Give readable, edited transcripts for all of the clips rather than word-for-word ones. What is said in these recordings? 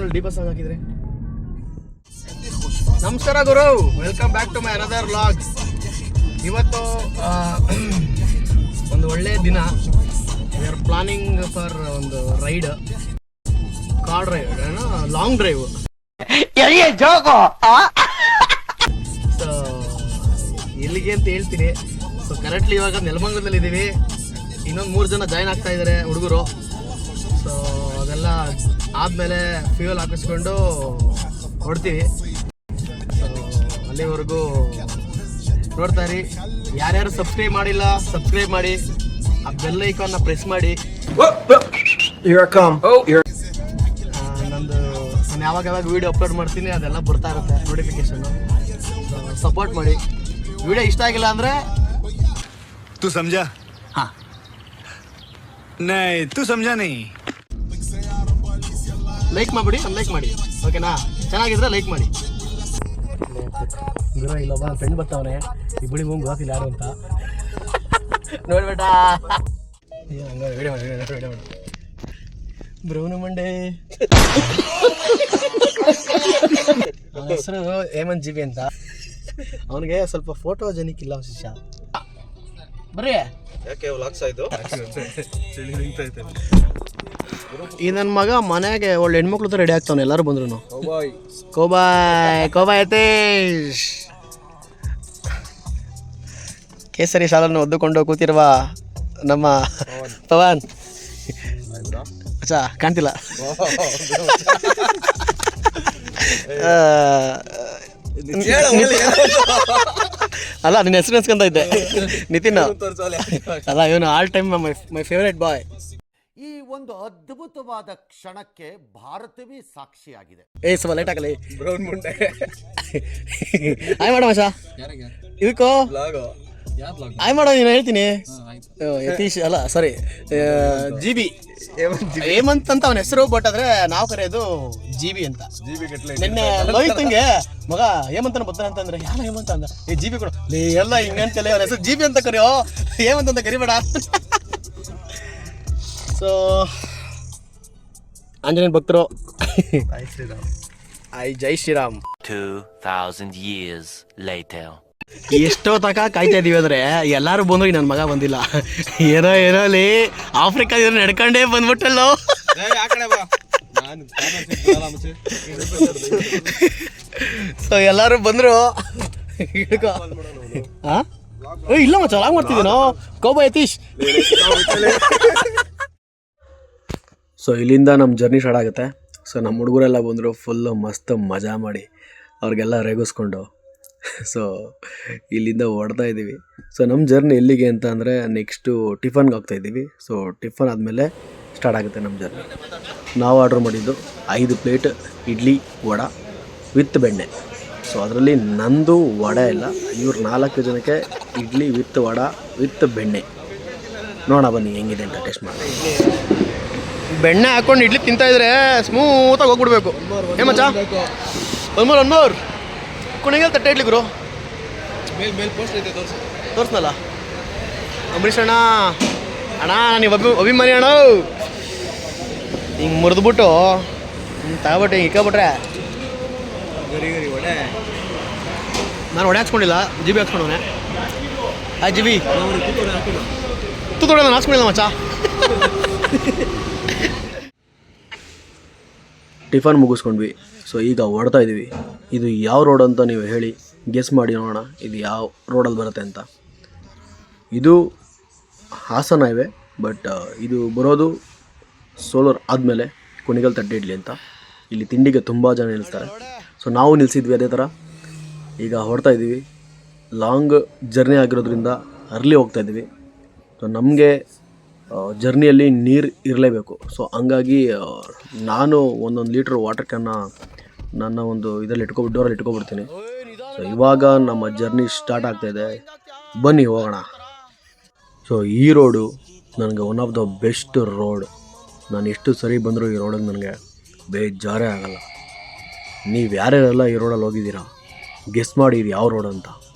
ಬ್ಯಾಕ್ಗ್ರೌಂಡಲ್ಲಿ ಡೀಪ song ಹಾಕಿದ್ರೆ. ನಮಸ್ಕಾರ ಗುರು, welcome back to my another vlogs. ಇವತ್ತು ಒಂದು ಒಳ್ಳೆಯ ದಿನ. ವಿ ಆರ್ ಪ್ಲಾನಿಂಗ್ ಫಾರ್ ಒಂದು ride, car drive, long drive. So ಎಲ್ಲಿಗೆ ಅಂತ ಹೇಳ್ತೀನಿ. ಸೊ ಕರೆಕ್ಟ್ಲಿ ಇವಾಗ ನೆಲಮಂಗಲದಲ್ಲಿ ಇದ್ದೀವಿ. ಇನ್ನೊಂದು 3 ಜನ ಜಾಯ್ನ್ ಆಗ್ತಾ ಇದ್ದಾರೆ ಹುಡುಗರು. ಸೊ ಅದೆಲ್ಲ ಆದಮೇಲೆ ಫ್ಯೂಯಲ್ ಹಾಕಿಸ್ಕೊಂಡು ಹೊಡ್ತೀವಿ. ಸೊ ಅಲ್ಲಿವರೆಗೂ ನೋಡ್ತಾ ಇರಿ. ಯಾರ್ಯಾರು ಸಬ್ಸ್ಕ್ರೈಬ್ ಮಾಡಿಲ್ಲ ಸಬ್ಸ್ಕ್ರೈಬ್ ಮಾಡಿ, ಆ ಬೆಲ್ ಐಕಾನ್ನ ಪ್ರೆಸ್ ಮಾಡಿ. ನಂದು ನಾನು ಯಾವಾಗ ವೀಡಿಯೋ ಅಪ್ಲೋಡ್ ಮಾಡ್ತೀನಿ ಅದೆಲ್ಲ ಬರ್ತಾ ಇರುತ್ತೆ ನೋಟಿಫಿಕೇಶನ್ನು. ಸಪೋರ್ಟ್ ಮಾಡಿ. ವಿಡಿಯೋ ಇಷ್ಟ ಆಗಿಲ್ಲ ಅಂದರೆ तू समझा? हाँ नहीं तू समझा नहीं. ಲೈಕ್ ಮಾಡಿಬಿಡಿ, ಅನ್ಲೈಕ್ ಮಾಡಿ, ಓಕೆನಾ? ಚೆನ್ನಾಗಿದ್ರೆ ಲೈಕ್ ಮಾಡಿ. ಗುರು ಇಲ್ಲೊಬ್ಬ ನನ್ನ ಫ್ರೆಂಡ್ ಬರ್ತಾವನೆ, ಇಬ್ಬಳಿಗೆ ಹೋಗಿ ಗೊತ್ತಿಲ್ಲ ಯಾರು ಅಂತ ನೋಡ್ಬೇಟ. ವಿಡಿಯೋ ಮಾಡಿ ಬ್ರೌನು ಮಂಡೆ. ಅವನ ಹೆಸರು ಹೇಮಂತ್ ಜಿ ಬಿ ಅಂತ. ಅವನಿಗೆ ಸ್ವಲ್ಪ ಫೋಟೋ ಜನಿಕ್ ಇಲ್ಲ ಶಿಷ್ಯ. ಬರ್ರಿ, ಯಾಕೆ ವ್ಲಾಗ್ಸ್ ಆಯ್ತು? ಈ ನನ್ನ ಮಗ ಮನೆಗೆ ಒಳ್ಳೆ ಹೆಣ್ಮಕ್ಳು ರೆಡಿ ಆಗ್ತಾವನೆ. ಎಲ್ಲರೂ ಬಂದ್ರು ಕೋಬಾಯ್ ಯತೇಶ್ ಕೇಸರಿ ಶಾಲನ್ನು ಒದ್ದುಕೊಂಡು ಕೂತಿರುವ ನಮ್ಮ ಪವನ್. ಅಚ್ಚಾ ಕಾಣ್ತಿಲ್ಲ. ಅಲ್ಲ ನಿನ್ನ ಹೆಸರು ನೆನ್ಸ್ಕೊಂತ ಇದ್ದೆ, ನಿತಿನ್ ಅಲ್ಲ. ಇವನು ಆಲ್ ಟೈಮ್ ಮೈ ಫೇವರೇಟ್ ಬಾಯ್. ಈ ಒಂದು ಅದ್ಭುತವಾದ ಕ್ಷಣಕ್ಕೆ ಭಾರತವೇ ಸಾಕ್ಷಿಯಾಗಿದೆ. ಸ್ವಲ್ಪ ಲೈಟ್ ಆಗಲಿ. ಬ್ರೌನ್ ಮುಂಡೆ ಆಯ್ ಮಾಡೋ ಮಚಾ, ಇದಕ್ಕೋ ಆಯ್ ಮಾಡೋ. ನೀನು ಹೇಳ್ತೀನಿ ಯತೀಶ್ ಅಲ್ಲ, ಸಾರಿ ಜಿ ಬಿ ಹೇಮಂತ್ ಅಂತ ಅವನ ಹೆಸರು. ಬಟ್ ಆದ್ರೆ ನಾವು ಕರೆಯೋದು ಜಿ ಬಿ ಅಂತ. ನಿನ್ನೆ ಲೋಹಿತ್ಗೆ ಮಗ ಹೇಮಂತನ ಬರ್ತಾನೆ ಅಂತಂದ್ರೆ ಯಾರ ಹೇಮಂತ ಅಂದ, ಏ ಜಿ ಬಿ ಕೊಡು ಎಲ್ಲ ಹಿಂಗಂತಲ್ಲ, ಅವನ ಹೆಸರು ಜಿ ಬಿ ಅಂತ ಕರೆಯೋ, ಹೇಮಂತ್ ಅಂತ ಕರಿಬೇಡ. ಸೊ ಆಂಜನೇಯ ಭಕ್ತರು, ಜೈ ಶ್ರೀರಾಮ್. 2000 years later. ಎಷ್ಟೋ ತನಕ ಕಾಯ್ತಾ ಇದೀವಿ ಅಂದ್ರೆ ಎಲ್ಲಾರು ಬಂದ್ರು, ನನ್ನ ಮಗ ಬಂದಿಲ್ಲ. ಏನೋ ಅಲ್ಲಿ ಆಫ್ರಿಕಾ ನಡ್ಕೊಂಡೇ ಬಂದ್ಬಿಟ್ಟಲ್ಲೋ. ಸೊ ಎಲ್ಲಾರು ಬಂದ್ರು. ಇಲ್ಲ ಮಚ್ಚ, ಲಾಗ್ ಮಾಡ್ತಿದ್ದೀನೋ ಕೋಬಾ ಯತೀಶ್. ಸೊ ಇಲ್ಲಿಂದ ನಮ್ಮ ಜರ್ನಿ ಸ್ಟಾರ್ಟ್ ಆಗುತ್ತೆ. ಸೊ ನಮ್ಮ ಹುಡುಗರೆಲ್ಲ ಬಂದರು, ಫುಲ್ಲು ಮಸ್ತ್ ಮಜಾ ಮಾಡಿ ಅವ್ರಿಗೆಲ್ಲ ರೇಗಿಸ್ಕೊಂಡು. ಸೊ ಇಲ್ಲಿಂದ ಹೊಡ್ತಾ ಇದ್ದೀವಿ. ಸೊ ನಮ್ಮ ಜರ್ನಿ ಎಲ್ಲಿಗೆ ಅಂತ ಅಂದರೆ ನೆಕ್ಸ್ಟು ಟಿಫನ್ಗೆ ಹೋಗ್ತಾಯಿದ್ದೀವಿ. ಸೊ ಟಿಫನ್ ಆದಮೇಲೆ ಸ್ಟಾರ್ಟ್ ಆಗುತ್ತೆ ನಮ್ಮ ಜರ್ನಿ. ನಾವು ಆರ್ಡ್ರ್ ಮಾಡಿದ್ದು 5 ಪ್ಲೇಟ್ ಇಡ್ಲಿ ವಡ ವಿತ್ ಬೆಣ್ಣೆ. ಸೊ ಅದರಲ್ಲಿ ನಂದು ವಡೆ ಇಲ್ಲ, ಇವ್ರು 4 ಜನಕ್ಕೆ ಇಡ್ಲಿ ವಿತ್ ವಡ ವಿತ್ ಬೆಣ್ಣೆ. ನೋಡೋಣ ಬನ್ನಿ ಹೆಂಗಿದೆ ಅಂತ ಟೇಸ್ಟ್ ಮಾಡಿ. ಬೆಣ್ಣೆ ಹಾಕೊಂಡು ಇಡ್ಲಿ ತಿಂತಾಯಿದ್ರೆ ಸ್ಮೂತಾಗಿ ಹೋಗ್ಬಿಡ್ಬೇಕು. ಏ ಮಚ್ಚ, ಒನ್ಮೋರ್ ಕುಣಿಗಲ್ ತಟ್ಟೆ ಇಡ್ಲಿ ಗುರು. ಮೇಲೆ ಪೋಸ್ಟ್ ಐತೆ, ತೋರಿಸ್ನಲ್ಲ ಅಂಬರೀಷ್ ಅಣ್ಣ. ಅಣ್ಣ ನೀವು ಅಭಿಮಾನಿ ಅಣ್ಣ. ಹಿಂಗೆ ಮುರಿದ್ಬಿಟ್ಟು ತಗೊಬಿಟ್ಟು ಹಿಂಗೆ ಇಕ್ಕೊಬಿಟ್ರೆ. ನಾನು ಒಡೆ ಹಾಕ್ಸ್ಕೊಂಡಿಲ್ಲ, ಜಿ ಬಿ ಹಾಕ್ಸ್ಕೊಂಡವನೆ. ಜಿ ಬಿ ತೂತೋಡೆ ನಾನು ಹಾಕ್ಸ್ಕೊಂಡಿಲ್ಲ ಮಚ್ಚ. ಟಿಫನ್ ಮುಗಿಸ್ಕೊಂಡ್ವಿ. ಸೊ ಈಗ ಹೊಡ್ತಾ ಇದ್ದೀವಿ. ಇದು ಯಾವ ರೋಡ್ ಅಂತ ನೀವು ಹೇಳಿ, ಗೆಸ್ ಮಾಡಿ ನೋಡೋಣ ಇದು ಯಾವ ರೋಡಲ್ಲಿ ಬರುತ್ತೆ ಅಂತ. ಇದು ಹಾಸನ ಹೈವೇ, ಬಟ್ ಇದು ಬರೋದು ಸೋಲೂರ್ ಆದಮೇಲೆ ಕುಣಿಗಲ್ ತಟ್ಟೆ ಇಡ್ಲಿ ಅಂತ. ಇಲ್ಲಿ ತಿಂಡಿಗೆ ತುಂಬ ಜನ ನಿಲ್ಲಿಸ್ತಾರೆ. ಸೊ ನಾವು ನಿಲ್ಲಿಸಿದ್ವಿ ಅದೇ ಥರ. ಈಗ ಹೊಡ್ತಾ ಇದ್ದೀವಿ. ಲಾಂಗ್ ಜರ್ನಿ ಆಗಿರೋದ್ರಿಂದ ಅರ್ಲಿ ಹೋಗ್ತಾ ಇದ್ದೀವಿ. ಸೊ ನಮಗೆ ಜರ್ನಿಯಲ್ಲಿ ನೀರು ಇರಲೇಬೇಕು. ಸೊ ಹಂಗಾಗಿ ನಾನು 1 ಲೀಟ್ರ್ ವಾಟರ್ ಕ್ಯಾನ್ನ ನನ್ನ ಒಂದು ಇದರಲ್ಲಿ ಡೋರಲ್ಲಿ ಇಟ್ಕೊಬಿಡ್ತೀನಿ. ಸೊ ಇವಾಗ ನಮ್ಮ ಜರ್ನಿ ಸ್ಟಾರ್ಟ್ ಆಗ್ತಾಯಿದೆ, ಬನ್ನಿ ಹೋಗೋಣ. ಸೊ ಈ ರೋಡು ನನಗೆ one of the best road. ನಾನು ಎಷ್ಟು ಸರಿ ಬಂದರೂ ಈ ರೋಡಿಗೆ ನನಗೆ ಬೇಜಾರೇ ಆಗಲ್ಲ. ನೀವು ಯಾರ್ಯಾರೆಲ್ಲ ಈ ರೋಡಲ್ಲಿ ಹೋಗಿದ್ದೀರಾ ಗೆಸ್ ಮಾಡಿ ಇದು ಯಾವ ರೋಡ್ ಅಂತ.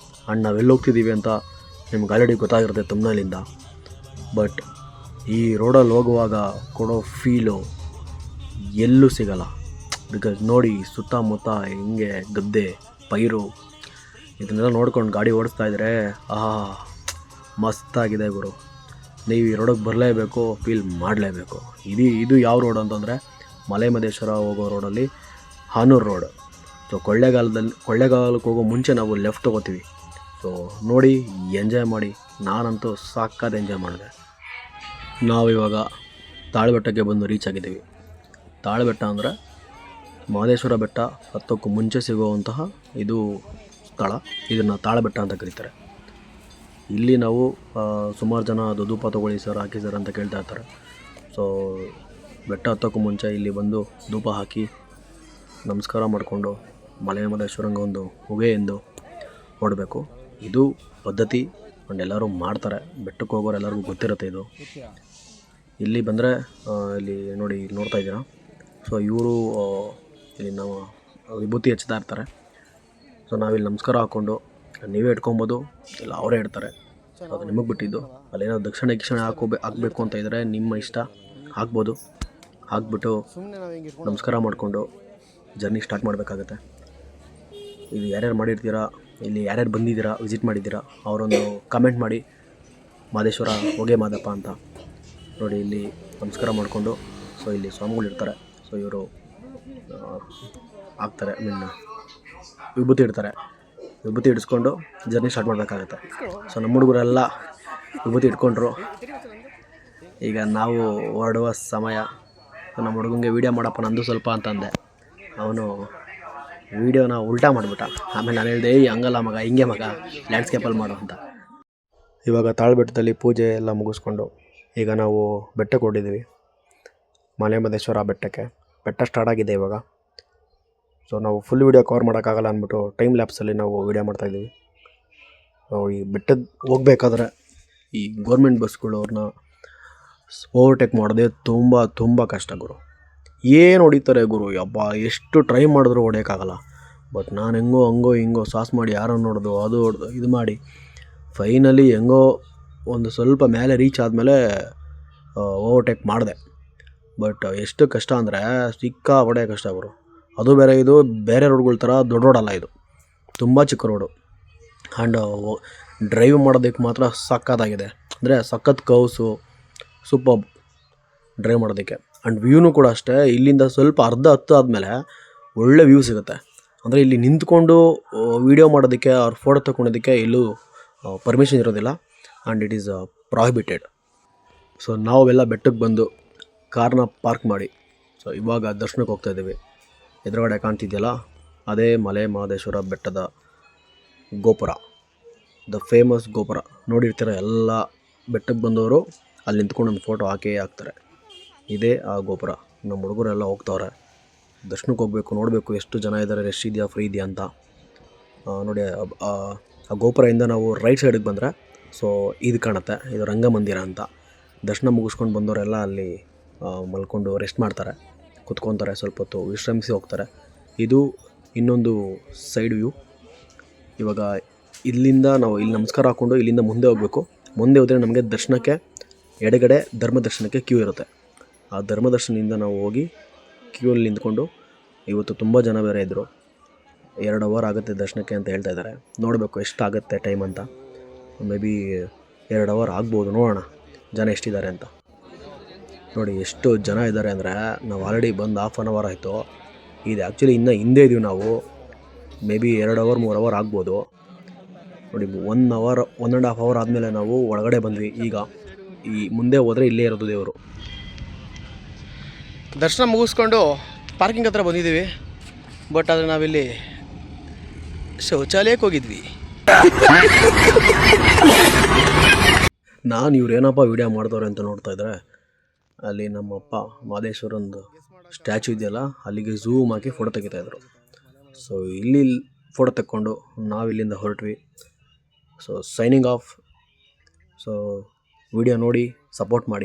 ಆ್ಯಂಡ್ ನಾವೆಲ್ಲಿ ಹೋಗ್ತಿದ್ದೀವಿ ಅಂತ ನಿಮ್ಗೆ ಆಲ್ರೆಡಿ ಗೊತ್ತಾಗಿರುತ್ತೆ ತಮ್ಮನೇಲಿಂದ. ಬಟ್ ಈ ರೋಡಲ್ಲಿ ಹೋಗುವಾಗ ಕೊಡೋ ಫೀಲು ಎಲ್ಲೂ ಸಿಗಲ್ಲ. ಬಿಕಾಸ್ ನೋಡಿ ಸುತ್ತಮುತ್ತ ಹಿಂಗೆ ಗದ್ದೆ ಪೈರು ಇದನ್ನೆಲ್ಲ ನೋಡ್ಕೊಂಡು ಗಾಡಿ ಓಡಿಸ್ತಾ ಇದ್ದರೆ ಮಸ್ತಾಗಿದೆ ಗುರು. ನೀವು ಈ ರೋಡಿಗೆ ಬರಲೇಬೇಕು, ಫೀಲ್ ಮಾಡಲೇಬೇಕು. ಇದು ಯಾವ ರೋಡ್ ಅಂತಂದರೆ ಮಲೆ ಮಹದೇಶ್ವರ ಹೋಗೋ ರೋಡಲ್ಲಿ ಹಾನೂರು ರೋಡ್. ಸೊ ಕೊಳ್ಳೇಗಾಲಕ್ಕೆ ಹೋಗೋ ಮುಂಚೆ ನಾವು ಲೆಫ್ಟ್ ತೊಗೋತೀವಿ. ಸೊ ನೋಡಿ ಎಂಜಾಯ್ ಮಾಡಿ. ನಾನಂತೂ ಸಾಕಾದ ಎಂಜಾಯ್ ಮಾಡಿದೆ. ನಾವಿವಾಗ ತಾಳಬೆಟ್ಟಕ್ಕೆ ಬಂದು ರೀಚ್ ಆಗಿದ್ದೀವಿ. ತಾಳಬೆಟ್ಟ ಅಂದರೆ ಮಹದೇಶ್ವರ ಬೆಟ್ಟ ಹತ್ತಕ್ಕೂ ಮುಂಚೆ ಸಿಗುವಂತಹ ಇದು ಸ್ಥಳ. ಇದನ್ನು ತಾಳಬೆಟ್ಟ ಅಂತ ಕರೀತಾರೆ. ಇಲ್ಲಿ ನಾವು ಸುಮಾರು ಜನ ಅದು ಧೂಪ ತೊಗೊಳ್ಳಿ ಸರ್, ಹಾಕಿ ಸರ್ ಅಂತ ಕೇಳ್ತಾ ಇರ್ತಾರೆ. ಸೊ ಬೆಟ್ಟ ಹತ್ತಕ್ಕೂ ಮುಂಚೆ ಇಲ್ಲಿ ಬಂದು ಧೂಪ ಹಾಕಿ ನಮಸ್ಕಾರ ಮಾಡಿಕೊಂಡು ಮಲೆ ಮಹದೇಶ್ವರಂಗೆ ಒಂದು ಹೊಗೆಯಿಂದ ಹೊಡಬೇಕು. ಇದು ಪದ್ಧತಿ ಆ್ಯಂಡ್ ಎಲ್ಲರೂ ಮಾಡ್ತಾರೆ. ಬೆಟ್ಟಕ್ಕೆ ಹೋಗೋರು ಎಲ್ಲರಿಗೂ ಗೊತ್ತಿರುತ್ತೆ ಇದು. ಇಲ್ಲಿ ಬಂದರೆ ಇಲ್ಲಿ ನೋಡಿ, ಇಲ್ಲಿ ನೋಡ್ತಾ ಇದ್ದೀರಾ. ಸೊ ಇವರು ಇಲ್ಲಿ ನಾವು ವಿಭೂತಿ ಹಚ್ತಾ ಇರ್ತಾರೆ. ಸೊ ನಾವಿಲ್ಲಿ ನಮಸ್ಕಾರ ಹಾಕ್ಕೊಂಡು ನೀವೇ ಇಟ್ಕೊಬೋದು, ಇಲ್ಲ ಅವರೇ ಇಡ್ತಾರೆ. ಸೊ ಅದು ನಿಮಗೆ ಬಿಟ್ಟಿದ್ದು. ಅಲ್ಲೇನೋ ದಕ್ಷಿಣ ಹಾಕಬೇಕು ಅಂತ ಇದ್ದರೆ ನಿಮ್ಮ ಇಷ್ಟ, ಹಾಕ್ಬೋದು. ಹಾಕ್ಬಿಟ್ಟು ನಮಸ್ಕಾರ ಮಾಡಿಕೊಂಡು ಜರ್ನಿ ಸ್ಟಾರ್ಟ್ ಮಾಡಬೇಕಾಗತ್ತೆ. ಇದು ಯಾರ್ಯಾರು ಮಾಡಿರ್ತೀರಾ, ಇಲ್ಲಿ ಯಾರ್ಯಾರು ಬಂದಿದ್ದೀರಾ, ವಿಸಿಟ್ ಮಾಡಿದ್ದೀರಾ, ಅವರೊಂದು ಕಮೆಂಟ್ ಮಾಡಿ ಮಹದೇಶ್ವರ ಹೋಗೆ ಮಾದಪ್ಪ ಅಂತ. ನೋಡಿ ಇಲ್ಲಿ ನಮಸ್ಕಾರ ಮಾಡಿಕೊಂಡು ಸೊ ಇಲ್ಲಿ ಸ್ವಾಮಿಗಳು ಇರ್ತಾರೆ. ಸೊ ಇವರು ಹಾಕ್ತಾರೆ, ವಿಭೂತಿ ಇಡ್ತಾರೆ. ವಿಭೂತಿ ಇಡಿಸ್ಕೊಂಡು ಜರ್ನಿ ಸ್ಟಾರ್ಟ್ ಮಾಡಬೇಕಾಗತ್ತೆ. ಸೊ ನಮ್ಮ ಹುಡುಗರೆಲ್ಲ ವಿಭೂತಿ ಇಟ್ಕೊಂಡ್ರು. ಈಗ ನಾವು ಹೊರಡುವ ಸಮಯ. ನಮ್ಮ ಹುಡುಗಂಗೆ ವೀಡಿಯೋ ಮಾಡಪ್ಪ ನಂದು ಸ್ವಲ್ಪ ಅಂತಂದೆ. ಅವನು ವೀಡಿಯೋನ ಉಲ್ಟಾ ಮಾಡಿಬಿಟ್ಟ. ಆಮೇಲೆ ನಾನು ಹೇಳಿದೆ, ಹಂಗಲ್ಲ ಮಗ, ಹಿಂಗೆ ಮಗ, ಲ್ಯಾಂಡ್ಸ್ಕೇಪಲ್ಲಿ ಮಾಡು ಅಂತ. ಇವಾಗ ತಾಳಬೆಟ್ಟದಲ್ಲಿ ಪೂಜೆ ಎಲ್ಲ ಮುಗಿಸ್ಕೊಂಡು ಈಗ ನಾವು ಬೆಟ್ಟಕ್ಕೆ ಹೊರಟಿದ್ದೀವಿ, ಮಲೆ ಮಹದೇಶ್ವರ ಬೆಟ್ಟಕ್ಕೆ. ಬೆಟ್ಟ ಸ್ಟಾರ್ಟ್ ಆಗಿದೆ ಇವಾಗ. ಸೊ ನಾವು ಫುಲ್ ವೀಡಿಯೋ ಕವರ್ ಮಾಡೋಕ್ಕಾಗಲ್ಲ ಅಂದ್ಬಿಟ್ಟು ಟೈಮ್ ಲ್ಯಾಪ್ಸಲ್ಲಿ ನಾವು ವೀಡಿಯೋ ಮಾಡ್ತಾಯಿದ್ದೀವಿ. ಈ ಬೆಟ್ಟದ ಹೋಗ್ಬೇಕಾದ್ರೆ ಈ ಗೌರ್ಮೆಂಟ್ ಬಸ್ಗಳು ಅವ್ರನ್ನ ಓವರ್ಟೇಕ್ ಮಾಡೋದೇ ತುಂಬ ಕಷ್ಟ ಗುರು. ಏನು ಹೊಡಿತಾರೆ ಗುರು, ಯಬ್ಬಾ ಎಷ್ಟು ಟ್ರೈ ಮಾಡಿದ್ರು ಹೊಡೆಯೋಕ್ಕಾಗಲ್ಲ. ಬಟ್ ನಾನು ಹಿಂಗೋ ಸಾಸ್ ಮಾಡಿ ಯಾರನ್ನು ನೋಡೋದು, ಅದು ಹೊಡೆದು ಇದು ಮಾಡಿ ಫೈನಲಿ ಹೆಂಗೋ ಒಂದು ಸ್ವಲ್ಪ ಮೇಲೆ ರೀಚ್ ಆದಮೇಲೆ ಓವರ್ಟೇಕ್ ಮಾಡಿದೆ. ಬಟ್ ಎಷ್ಟು ಕಷ್ಟ ಅಂದರೆ ಸಿಕ್ಕಾಪಟ್ಟೆ ಕಷ್ಟ ಗುರು. ಅದು ಬೇರೆ, ಇದು ಬೇರೆ ರೋಡ್ಗಳ ಥರ ದೊಡ್ಡ ರೋಡಲ್ಲ, ಇದು ತುಂಬ ಚಿಕ್ಕ ರೋಡು. ಆ್ಯಂಡ್ ಡ್ರೈವ್ ಮಾಡೋದಕ್ಕೆ ಮಾತ್ರ ಸಕ್ಕತ್ತಾಗಿದೆ. ಅಂದರೆ ಸಖತ್ ಕೌಸು, ಸೂಪರ್ ಡ್ರೈವ್ ಮಾಡೋದಕ್ಕೆ. ಆ್ಯಂಡ್ ವ್ಯೂನು ಕೂಡ ಅಷ್ಟೇ. ಇಲ್ಲಿಂದ ಸ್ವಲ್ಪ ಅರ್ಧ ಹತ್ತು ಆದಮೇಲೆ ಒಳ್ಳೆ ವ್ಯೂ ಸಿಗುತ್ತೆ. ಅಂದರೆ ಇಲ್ಲಿ ನಿಂತ್ಕೊಂಡು ವೀಡಿಯೋ ಮಾಡೋದಕ್ಕೆ ಅವ್ರ ಫೋಟೋ ತಗೊಳೋದಕ್ಕೆ ಎಲ್ಲೂ ಪರ್ಮಿಷನ್ ಇರೋದಿಲ್ಲ. And it is prohibited. So ನಾವೆಲ್ಲ ಬೆಟ್ಟಕ್ಕೆ ಬಂದು ಕಾರ್ನ ಪಾರ್ಕ್ ಮಾಡಿ ಸೊ ಇವಾಗ ದರ್ಶನಕ್ಕೆ ಹೋಗ್ತಾಯಿದ್ದೀವಿ. ಎದುರುಗಡೆ ಕಾಣ್ತಿದೆಯಲ್ಲ, ಅದೇ ಮಲೆ ಮಹದೇಶ್ವರ ಬೆಟ್ಟದ ಗೋಪುರ, ದ ಫೇಮಸ್ ಗೋಪುರ. ನೋಡಿರ್ತೀರ, ಎಲ್ಲ ಬೆಟ್ಟಕ್ಕೆ ಬಂದವರು ಅಲ್ಲಿ ನಿಂತ್ಕೊಂಡು ಒಂದು ಫೋಟೋ ಹಾಕ್ತಾರೆ. ಇದೇ ಆ ಗೋಪುರ. ನಮ್ಮ ಹುಡುಗರೆಲ್ಲ ಹೋಗ್ತವ್ರೆ, ದರ್ಶನಕ್ಕೆ ಹೋಗಬೇಕು, ನೋಡಬೇಕು ಎಷ್ಟು ಜನ ಇದ್ದಾರೆ, ರಶ್ ಇದೆಯಾ, ಫ್ರೀ ಇದೆಯಾ ಅಂತ. ನೋಡಿ ಆ ಗೋಪುರದಿಂದ ನಾವು ರೈಟ್ ಸೈಡಿಗೆ ಬಂದರೆ ಸೊ ಇದು ಕಾಣುತ್ತೆ, ಇದು ರಂಗಮಂದಿರ ಅಂತ. ದರ್ಶನ ಮುಗಿಸ್ಕೊಂಡು ಬಂದವರೆಲ್ಲ ಅಲ್ಲಿ ಮಲ್ಕೊಂಡು ರೆಸ್ಟ್ ಮಾಡ್ತಾರೆ, ಕುತ್ಕೊತಾರೆ, ಸ್ವಲ್ಪ ಹೊತ್ತು ವಿಶ್ರಮಿಸಿ ಹೋಗ್ತಾರೆ. ಇದು ಇನ್ನೊಂದು ಸೈಡ್ ವ್ಯೂ. ಇವಾಗ ಇಲ್ಲಿಂದ ನಾವು ಇಲ್ಲಿ ನಮಸ್ಕಾರ ಹಾಕ್ಕೊಂಡು ಇಲ್ಲಿಂದ ಮುಂದೆ ಹೋಗಬೇಕು. ಮುಂದೆ ಹೋದರೆ ನಮಗೆ ದರ್ಶನಕ್ಕೆ ಎಡಗಡೆ ಧರ್ಮ ದರ್ಶನಕ್ಕೆ ಕ್ಯೂ ಇರುತ್ತೆ. ಆ ಧರ್ಮ ದರ್ಶನದಿಂದ ನಾವು ಹೋಗಿ ಕ್ಯೂಯಲ್ಲಿ ನಿಂತ್ಕೊಂಡು, ಇವತ್ತು ತುಂಬ ಜನ ಬೇರೆ ಇದ್ದರು, 2 ಅವರ್ ಆಗುತ್ತೆ ದರ್ಶನಕ್ಕೆ ಅಂತ ಹೇಳ್ತಾ ಇದ್ದಾರೆ. ನೋಡಬೇಕು ಎಷ್ಟಾಗುತ್ತೆ ಟೈಮ್ ಅಂತ. ಮೇ ಬಿ 2 ಅವರ್ ಆಗ್ಬೋದು, ನೋಡೋಣ ಜನ ಎಷ್ಟಿದ್ದಾರೆ ಅಂತ. ನೋಡಿ ಎಷ್ಟು ಜನ ಇದ್ದಾರೆ ಅಂದರೆ, ನಾವು ಆಲ್ರೆಡಿ ಬಂದು 1/2 ಅವರ್ ಆಯಿತು. ಇದು ಆ್ಯಕ್ಚುಲಿ ಇನ್ನೂ ಹಿಂದೆ ಇದ್ದೀವಿ ನಾವು. ಮೇ ಬಿ 2 ಅವರ್ 3 ಅವರ್ ಆಗ್ಬೋದು. ನೋಡಿ 1 ಅವರ್ 1.5 ಅವರ್ ಆದಮೇಲೆ ನಾವು ಒಳಗಡೆ ಬಂದ್ವಿ. ಈಗ ಈ ಮುಂದೆ ಹೋದರೆ ಇಲ್ಲೇ ಇರೋದು ದೇವರು. ದರ್ಶನ ಮುಗಿಸ್ಕೊಂಡು ಪಾರ್ಕಿಂಗ್ ಹತ್ರ ಬಂದಿದ್ದೀವಿ. ಬಟ್ ಆದರೆ ನಾವಿಲ್ಲಿ ಶೌಚಾಲಯಕ್ಕೆ ಹೋಗಿದ್ವಿ. ನಾನು ಇವ್ರೇನಪ್ಪ ವೀಡಿಯೋ ಮಾಡ್ತವ್ರೆ ಅಂತ ನೋಡ್ತಾ ಇದ್ದಾರೆ. ಅಲ್ಲಿ ನಮ್ಮಪ್ಪ ಮಹದೇಶ್ವರಂದು ಸ್ಟ್ಯಾಚು ಇದೆಯಲ್ಲ, ಅಲ್ಲಿಗೆ ಝೂಮ್ ಹಾಕಿ ಫೋಟೋ ತೆಗಿತಾಯಿದ್ರು. ಸೊ ಇಲ್ಲಿ ಫೋಟೋ ತೆಕ್ಕೊಂಡು ನಾವು ಇಲ್ಲಿಂದ ಹೊರಟ್ವಿ. So signing off. So video ನೋಡಿ ಸಪೋರ್ಟ್ ಮಾಡಿ.